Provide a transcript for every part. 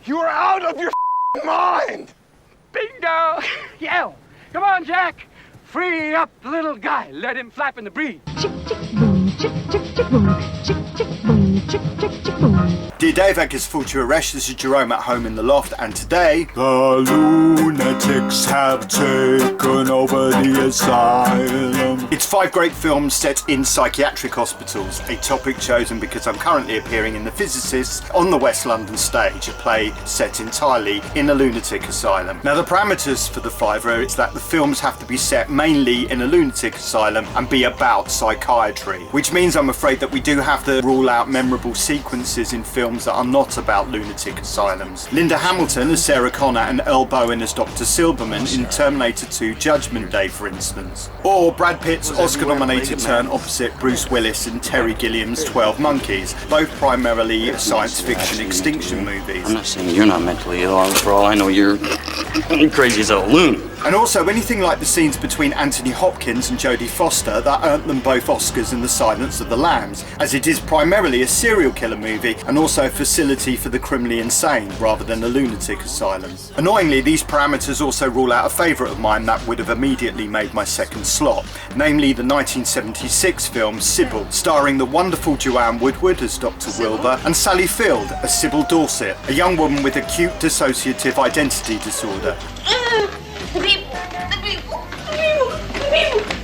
You are out of your mind! Bingo! Yell! Come on, Jack! Free up the little guy. Let him flap in the breeze. Chick, chick, boom, chick, chick, chick, boom, chick, chick, boom, chick, chick, chick, boom. Dear Dave, Eggers Fulcher-Resh, this is Jerome at home in the loft, and today... The lunatics have taken over the asylum. It's 5 great films set in psychiatric hospitals, a topic chosen because I'm currently appearing in the Physicists on the West London stage, a play set entirely in a lunatic asylum. Now the parameters for the 5 are it's that the films have to be set mainly in a lunatic asylum and be about psychiatry, which means I'm afraid that we do have to rule out memorable sequences in films that are not about lunatic asylums. Linda Hamilton as Sarah Connor and Earl Bowen as Dr. Silberman in Terminator 2 Judgment Day, for instance. Or Brad Pitt's Oscar-nominated turn opposite Bruce Willis in Terry Gilliam's 12 Monkeys, both primarily science fiction extinction movies. I'm not saying you're not mentally ill, for all I know you're crazy as a loon. And also anything like the scenes between Anthony Hopkins and Jodie Foster that earned them both Oscars in The Silence of the Lambs, as it is primarily a serial killer movie and also a facility for the criminally insane rather than a lunatic asylum. Annoyingly, these parameters also rule out a favourite of mine that would have immediately made my second slot, namely the 1976 film Sybil, starring the wonderful Joanne Woodward as Dr. Wilbur and Sally Field as Sybil Dorset, a young woman with acute dissociative identity disorder. The people,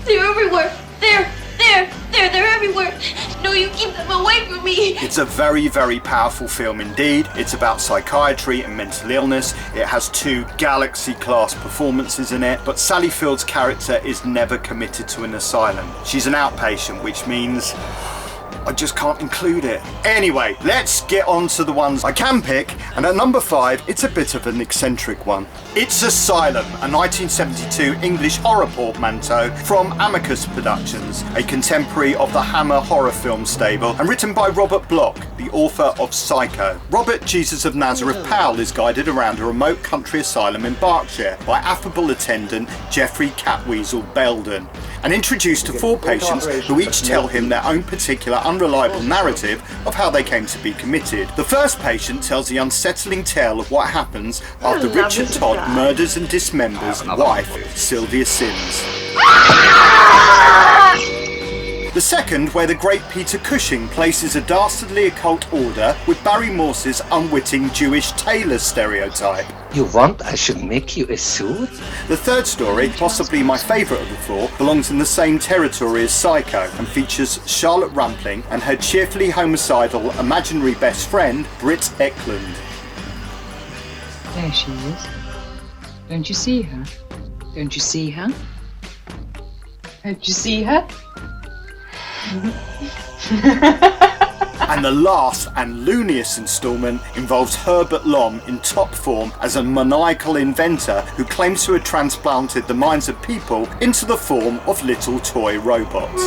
they're everywhere. They're everywhere. No, you keep them away from me. It's a very, very powerful film indeed. It's about psychiatry and mental illness. It has 2 galaxy-class performances in it, but Sally Field's character is never committed to an asylum. She's an outpatient, which means I just can't include it. Anyway, let's get on to the ones I can pick, and at number 5, it's a bit of an eccentric one. It's Asylum, a 1972 English horror portmanteau from Amicus Productions, a contemporary of the Hammer horror film stable, and written by Robert Bloch, the author of Psycho. Robert Jesus of Nazareth Powell is guided around a remote country asylum in Berkshire by affable attendant Geoffrey Catweasel Belden, and introduced to 4 patients who each tell him their own particular unreliable narrative of how they came to be committed. The first patient tells the unsettling tale of what happens after Richard Todd murders and dismembers wife Sylvia Sims. The second, where the great Peter Cushing places a dastardly occult order with Barry Morse's unwitting Jewish tailor stereotype. You want I should make you a suit? The third story, possibly my favourite of the 4, belongs in the same territory as Psycho and features Charlotte Rampling and her cheerfully homicidal imaginary best friend, Britt Eklund. There she is. Don't you see her? Don't you see her? Don't you see her? And the last and looniest instalment involves Herbert Lom in top form as a maniacal inventor who claims to have transplanted the minds of people into the form of little toy robots.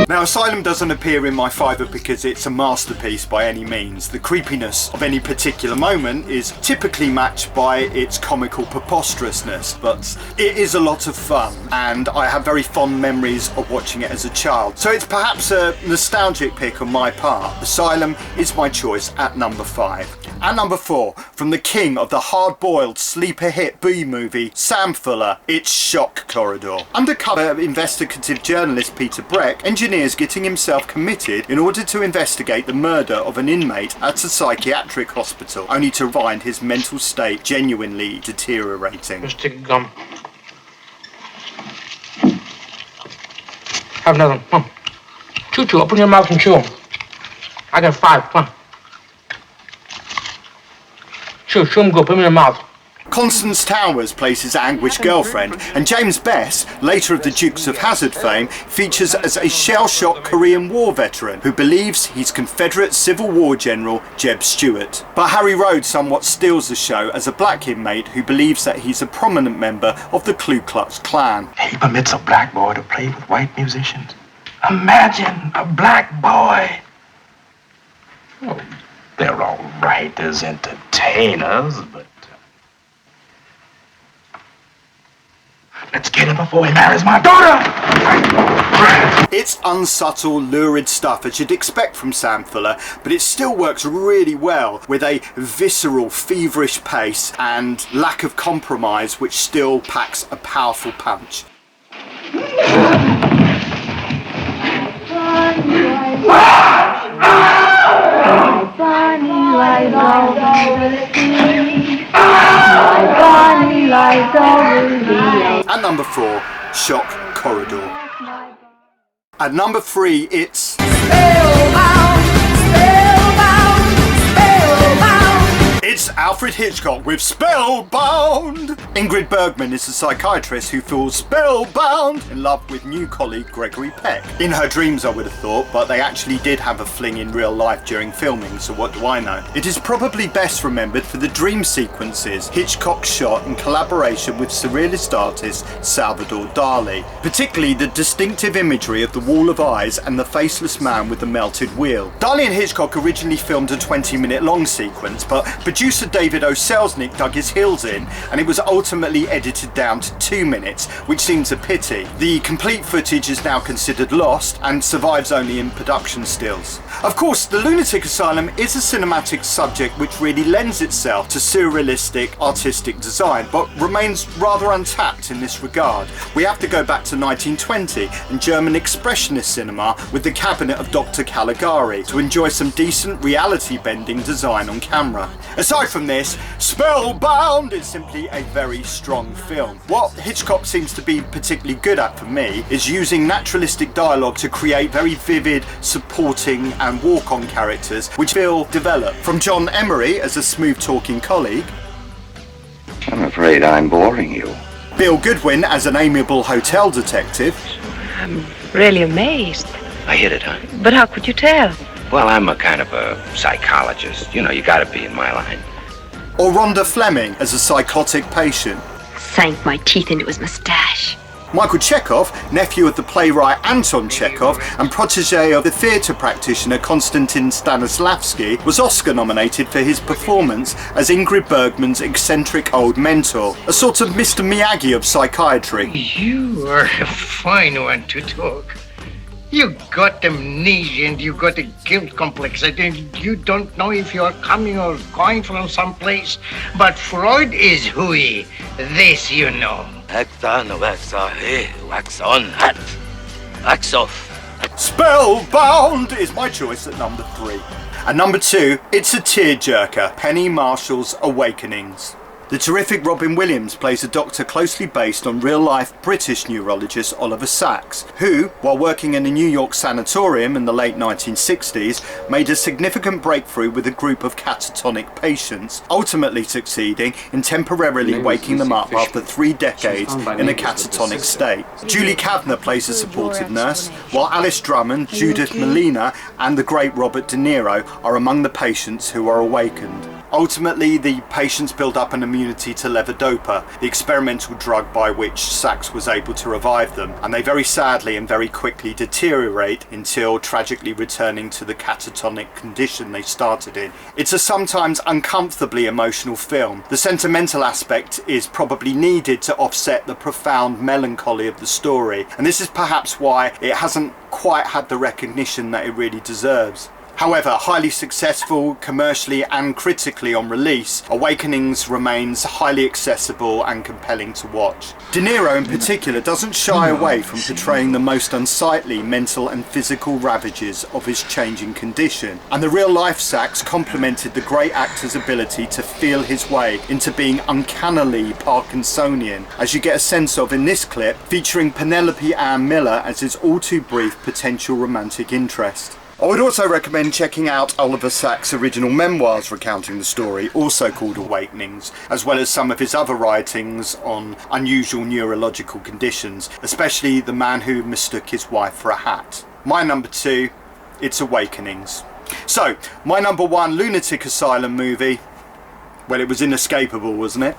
Now, Asylum doesn't appear in my 5 because it's a masterpiece by any means. The creepiness of any particular moment is typically matched by its comical preposterousness, but it is a lot of fun, and I have very fond memories of watching it as a child. So it's perhaps a nostalgic pick on my part. Asylum is my choice at number 5. At number 4, from the king of the hard-boiled sleeper hit B-movie, Sam Fuller, it's Shock Corridor. Undercover investigative journalist Peter Breck engineers getting himself committed in order to investigate the murder of an inmate at a psychiatric hospital, only to find his mental state genuinely deteriorating. Just take a gum. Have another one. Come on. Chew, chew. Open your mouth and chew them. I got 5. Come on. Chew them good. Put them in your mouth. Constance Towers plays his anguished girlfriend, and James Bess, later of the Dukes of Hazzard fame, features as a shell-shocked Korean War veteran who believes he's Confederate Civil War General Jeb Stuart. But Harry Rhodes somewhat steals the show as a black inmate who believes that he's a prominent member of the Ku Klux Klan. He permits a black boy to play with white musicians. Imagine a black boy. Oh, they're all right as entertainers, but Let's get him before he marries my daughter. It's unsubtle, lurid stuff as you'd expect from Sam Fuller, but it still works really well with a visceral, feverish pace and lack of compromise, which still packs a powerful punch. At number 4, Shock Corridor. At number 3, it's It's Alfred Hitchcock with Spellbound! Ingrid Bergman is a psychiatrist who falls spellbound in love with new colleague Gregory Peck. In her dreams, I would have thought, but they actually did have a fling in real life during filming, so what do I know? It is probably best remembered for the dream sequences Hitchcock shot in collaboration with surrealist artist Salvador Dali, particularly the distinctive imagery of the wall of eyes and the faceless man with the melted wheel. Dali and Hitchcock originally filmed a 20-minute long sequence, but producer David O. Selznick dug his heels in and it was ultimately edited down to 2 minutes, which seems a pity. The complete footage is now considered lost and survives only in production stills. Of course, the Lunatic Asylum is a cinematic subject which really lends itself to surrealistic artistic design, but remains rather untapped in this regard. We have to go back to 1920 and German expressionist cinema with The Cabinet of Dr. Caligari to enjoy some decent reality bending design on camera. Aside from this, Spellbound is simply a very strong film. What Hitchcock seems to be particularly good at for me is using naturalistic dialogue to create very vivid, supporting and walk-on characters which feel developed. From John Emery as a smooth-talking colleague, I'm afraid I'm boring you. Bill Goodwin as an amiable hotel detective. I'm really amazed. I hit it, huh? But how could you tell? Well, I'm a kind of a psychologist. You know, you gotta be in my line. Or Rhonda Fleming as a psychotic patient. Sank my teeth into his moustache. Michael Chekhov, nephew of the playwright Anton Chekhov and protege of the theatre practitioner Konstantin Stanislavski, was Oscar nominated for his performance as Ingrid Bergman's eccentric old mentor, a sort of Mr. Miyagi of psychiatry. You are a fine one to talk. You got amnesia and you got a guilt complex. You don't know if you are coming or going from someplace. But Freud is hooey. This you know. Wax on, wax off, wax on, hat, wax off. Spellbound is my choice at number 3. At number 2, it's a tearjerker, Penny Marshall's Awakenings. The terrific Robin Williams plays a doctor closely based on real-life British neurologist Oliver Sacks, who, while working in a New York sanatorium in the late 1960s, made a significant breakthrough with a group of catatonic patients, ultimately succeeding in temporarily waking them up after 3 decades in a catatonic state. Julie Kavner plays a supportive nurse, while Alice Drummond, Judith Malina and the great Robert De Niro are among the patients who are awakened. Ultimately, the patients build up an immunity to levodopa, the experimental drug by which Sacks was able to revive them, and they very sadly and very quickly deteriorate until tragically returning to the catatonic condition they started in. It's a sometimes uncomfortably emotional film. The sentimental aspect is probably needed to offset the profound melancholy of the story, and this is perhaps why it hasn't quite had the recognition that it really deserves. However, highly successful commercially and critically on release, Awakenings remains highly accessible and compelling to watch. De Niro in particular doesn't shy away from portraying the most unsightly mental and physical ravages of his changing condition, and the real-life Sacks complemented the great actor's ability to feel his way into being uncannily Parkinsonian, as you get a sense of in this clip featuring Penelope Ann Miller as his all-too-brief potential romantic interest. I would also recommend checking out Oliver Sacks' original memoirs recounting the story, also called Awakenings, as well as some of his other writings on unusual neurological conditions, especially The Man Who Mistook His Wife for a Hat. My number 2, it's Awakenings. So, my number 1 Lunatic Asylum movie, well, it was inescapable, wasn't it?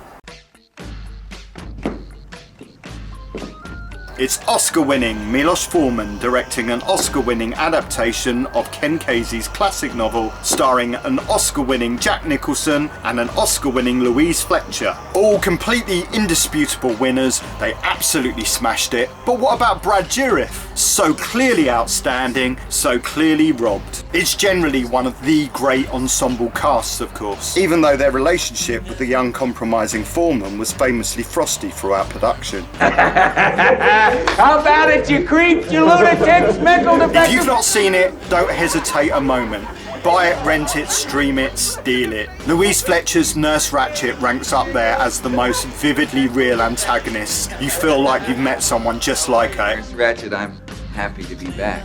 It's Oscar-winning Milos Forman directing an Oscar-winning adaptation of Ken Kesey's classic novel, starring an Oscar-winning Jack Nicholson and an Oscar-winning Louise Fletcher. All completely indisputable winners, they absolutely smashed it. But what about Brad Dourif? So clearly outstanding, so clearly robbed. It's generally one of the great ensemble casts, of course, even though their relationship with the young compromising Foreman was famously frosty throughout production. How about it, you creeps, you lunatics, mental defective? If you've not seen it, don't hesitate a moment. Buy it, rent it, stream it, steal it. Louise Fletcher's Nurse Ratched ranks up there as the most vividly real antagonist. You feel like you've met someone just like her. Nurse Ratched, I'm happy to be back.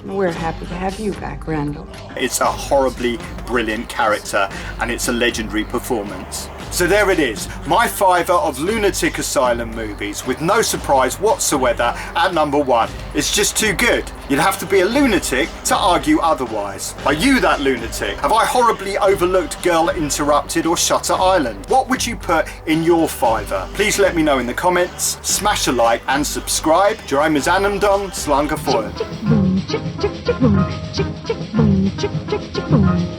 We're happy to have you back, Randall. It's a horribly brilliant character and it's a legendary performance. So there it is, my fiver of Lunatic Asylum movies, with no surprise whatsoever at number 1. It's just too good. You'd have to be a lunatic to argue otherwise. Are you that lunatic? Have I horribly overlooked Girl Interrupted or Shutter Island? What would you put in your fiver? Please let me know in the comments, smash a like and subscribe. Jerome is Anamdon, Slanga Foil. Chick, chick, boom, chick, chick, chick, boom, chick, chick, chick, chick, boom.